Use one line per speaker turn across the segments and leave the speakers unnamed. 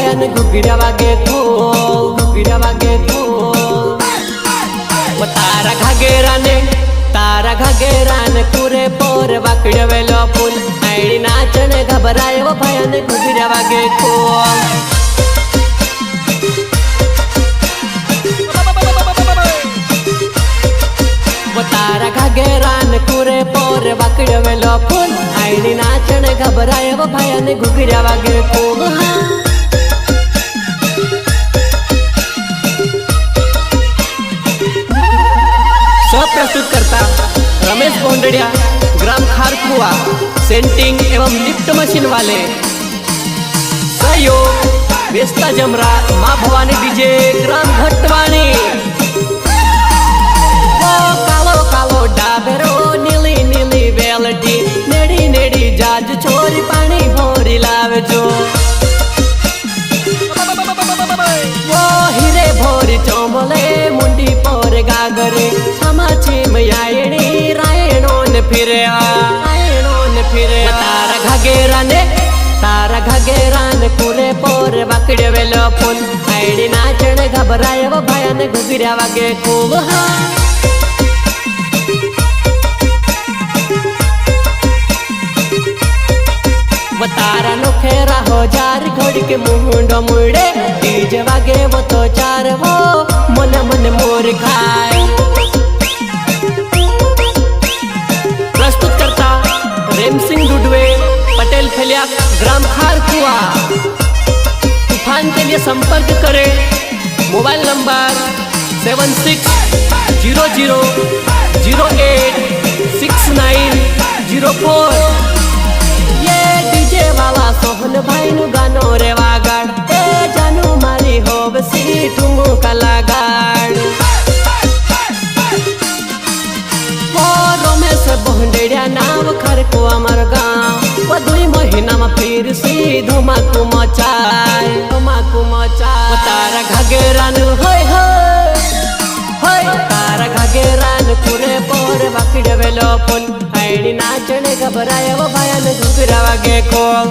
भयान घुगिरा वागे खूब तारा घागेराने कुरे पोर वाकड्या वेलो फूल आईनी नाचन घबराय वो भयान घुगिरा वागे खूब तारा घागेरान कुरे पोर वाकड्या वेलो फूल आईनी नाचन घबराय वो भयान घुगिरा वागे खूब प्रस्तुत करता रमेश बोंडड़िया ग्राम खारकुआ सेंटिंग एवं लिफ्ट मशीन वाले सहयोग बेस्ता जमरा माँ भवानी डीजे ग्राम घटवाणी वो कालो कालो डाबेरो नीली नीली वेलटी नेड़ी नेड़ी जाज छोरी पानी भोरी लावे जो वो हीरे भोरी चोमले मुंडी पोर गागरे छमाछी रायणोन फिरे तारा घागेराने कुरे पोर वाकड्या वेलो फूल आईनी नाचन घबराय वो भयान घुगिरा वागे खूब तारा नोखेरा हो जार घोड़ी के मुंडो मुड़े डीजे वागे वो तो चार वो मन मन मोर खाए प्रस्तुत करता रेम सिंह दुडवे पटेल फैलिया ग्राम खारकुआ तूफान के लिए संपर्क करें मोबाइल नंबर 7600086904 ये डीजे वाला सोहन भाई नु गानो रे वागाड़ ए जानू मारी हो बसी ठुमु कलागाड़ बोंडड़िया नाव खरको अमर गाँव वो 2 महीना में फिर सी धुमाकू मचाए तारा घागेरान होय तारा घागेरान कुरे पोर वाकड्या वेलो फूल आईनी नाचने घबराय वो भयान घुगिरा वागे खूब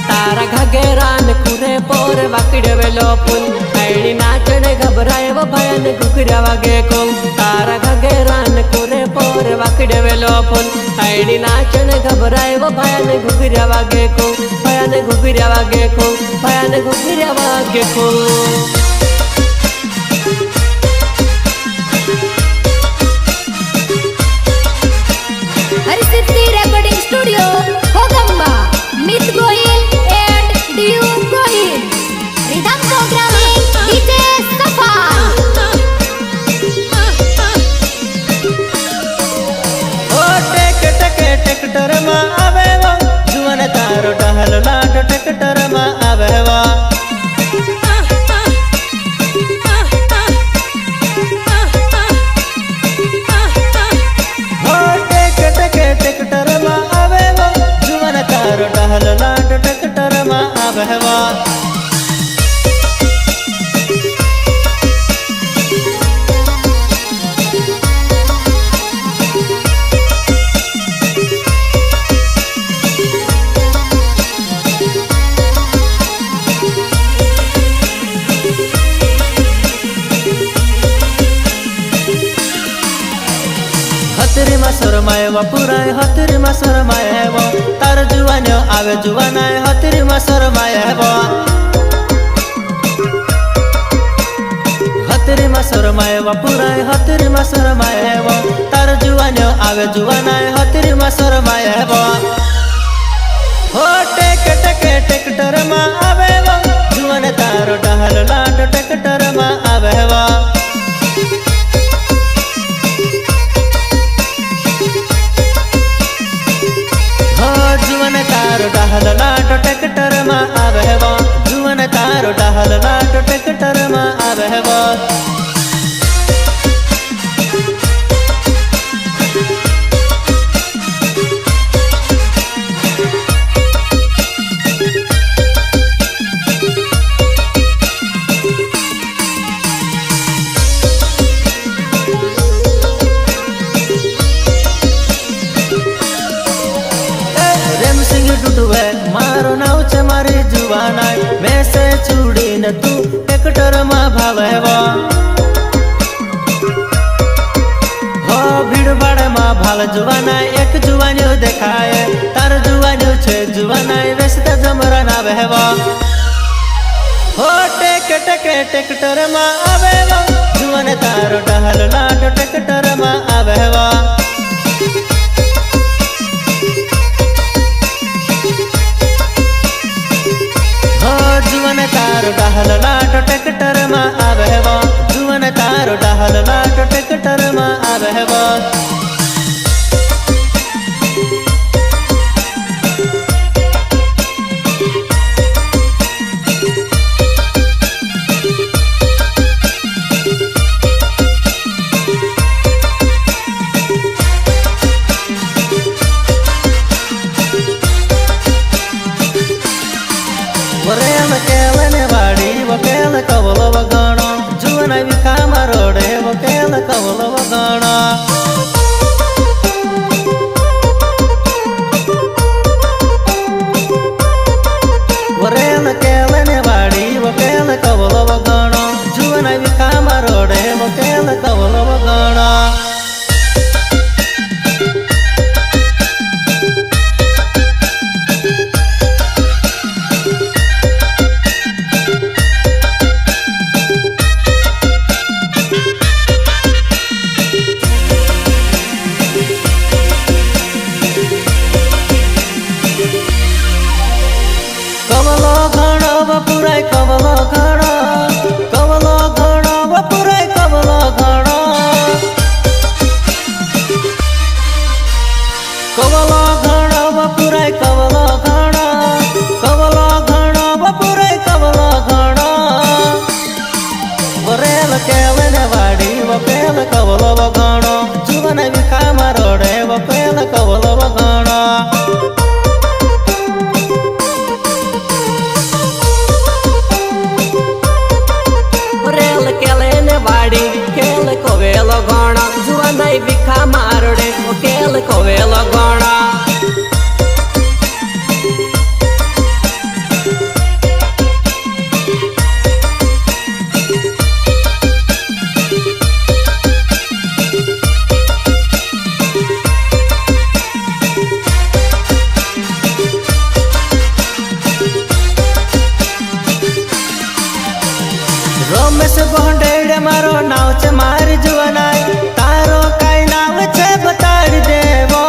तारा घागेरान कुरे पोर वाकड्या वेलो फूल आईनी नाचन घबराय वो भयान घुगिरा वागे खूब तारा घागेरान कुरे पोर वाकड्या वेलो फूल आईनी नाचन घबराय वो भयान घुगिरा वागे खूब भयान घुगिरा वागे खूब
हरिसिद्धि रिकॉर्डिंग स्टूडियो होगंबा मित गोहिल एंड डीयू Gohil rhythm programming DJ Safan
ओ ट्रैक्टर में आवे वो जुवन तारो टहल लाड ट्रैक्टर में आवे वो ट्रैक्टर में आवे वो जुवन तारो टहल लाड ट्रैक्टर में आवे वो हतरी मा शरमाए वो पुराय हतरी मा शरमाए वो तार जुवान आवे जुवानाय हतरी मा शरमाए वो हतरी मा शरमाए वो पुराय हतरी मा शरमाए वो तार जुवान आवे जुवानाय हतरी मा शरमाए वो हो ट्रैक्टर मा आवे वो जुवान तारो टहल लाड ट्रैक्टर मा आवे वो जुवन तारो टहल लाड ट्रैक्टर में आवे वो जुवन तारो टहल लाड ट्रैक्टर में आवे वो न तू ट्रैक्टर में भावेवा हो भीड़ भाड़ में भाल जुवाना एक जुवानी देखाए तार जुवानी छे जुवाना व्यस्त जमरा ना बहवा हो ट्रैक्टर में आवेवा जुवान तारो टहल लाड ट्रैक्टर में आवेवा हो जुवान तारो टहल लाड ट्रैक्टर में आवेवा जुवान तारो टहल लाड ट्रैक्टर में आवेवा वरेल केलन वाड़ी वकेल कवल वगणो जुवन विखा मरोड़े वकेल कवल वगणो वरेल केलन वाड़ी वकेल कवल वगणो जुवन विखा मरोड़े वकेल कवल वगणो कवलो घणो वपुराय कवलो घणो कवलो घणो वपुराय कवलो घणो कवलो घणो वपुराय कवलो घणो कवलो घणो वपुराय कवलो घणो वरेल केलन वाड़ी वपेल कवलो वगणो जुवन विखा मरोड़े वपेल कवलो वगणो
वाड़ी केल कोवेलो गणा जुवानाई विखा मारोड़े ओ केल कोवेलो गणा
रमेश गोंडेड़े मारो नाव छे मारी जुवनाई तारो काई नाव छे बताड़ी देवो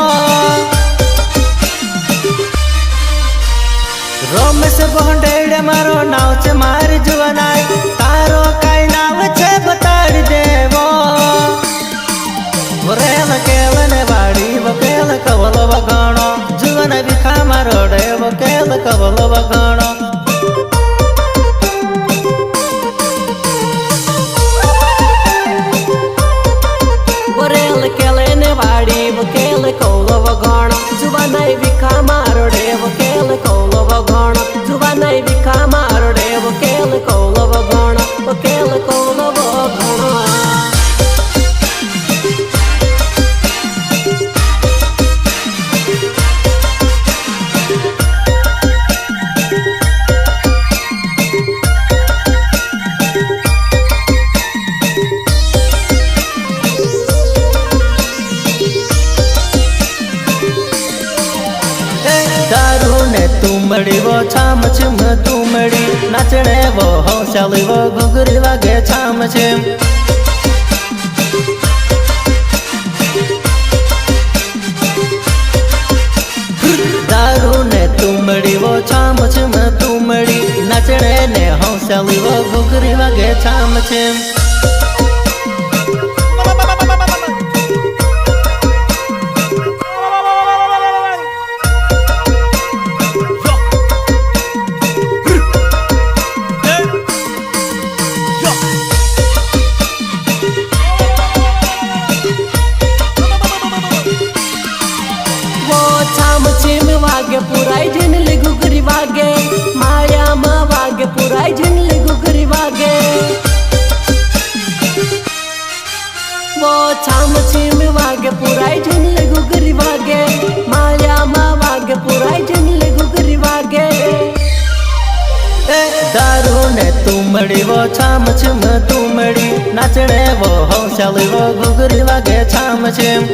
रमेश गोंडेड़े मारो नाव छे मारी जुवनाई तारो काई नाव छे बताड़ी देवो वरेल केलन वाड़ी वकेल कवल वगणो जुवन विखा मारोड़े वकेल कवल वगणो
वाड़ी वकेल कौलो वगणो जुवानाई विखा मारोड़े वकेल कौलो वगणो जुवानाई विखा मारोड़े वकेल कौलो वगणो वकेल कौलो वगणो
दारू ने तुमड़ी वो छाम छिम तुमड़ी नाचने वो हौसली वो घुघरी वागे छाम छिम दारू ने तुमड़ी वो छाम छिम तुमड़ी नाचने ने हौसली वो घुघरी वागे छाम छिम
वागे पुराई झिनली घुघरी वागे माया मा वागे पुराई झिनली घुघरी वागे
तुमड़ी वो छाम छिम तुमड़ी नाचने वो हौसली वो घुघरी वागे छाम छिम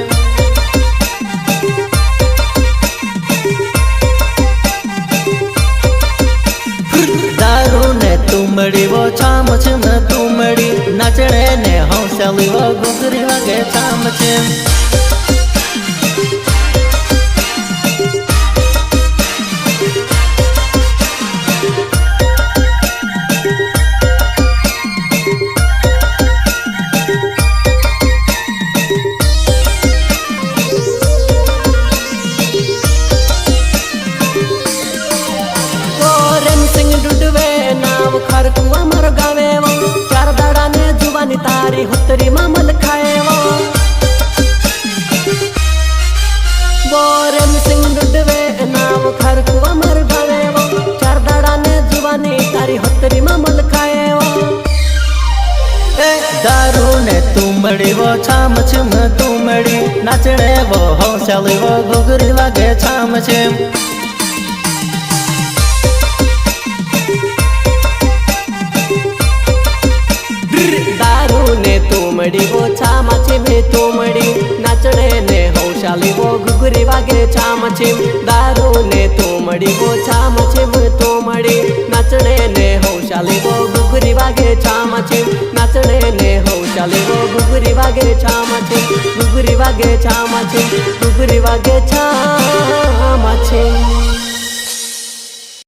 दारू ने तुमड़ी वो छाम छिम तुमड़ी नाचने ने हौसली वो घुघरी वागे छाम छिम
खरकू अमर गावे वो चार दाड़ा ने जुबानी तारी हुतरी मामल खाए वो रेम सिंह डुडवे नाम खरकू अमर गावे वो चार दाड़ा ने जुबानी तारी हुतरी मामल खाए
दारू ने तुमड़ी वो छाम छिम तुमड़ी नाचने वो हौसली वो घुघरी वागे छाम छिम
दारू ने तुमड़ी वो छाम छिम तुमड़ी नाचने ने हौसली वो घुघरी वागे छाम छिम दारू ने तुमड़ी वो छाम छिम तुमड़ी नाचने ने हौसली वो घुघरी वागे छाम छिम नाचने ने हौसली वो घुघरी वागे छाम छिम घुघरी वागे छाम छिम घुघरी वागे छाम छिम।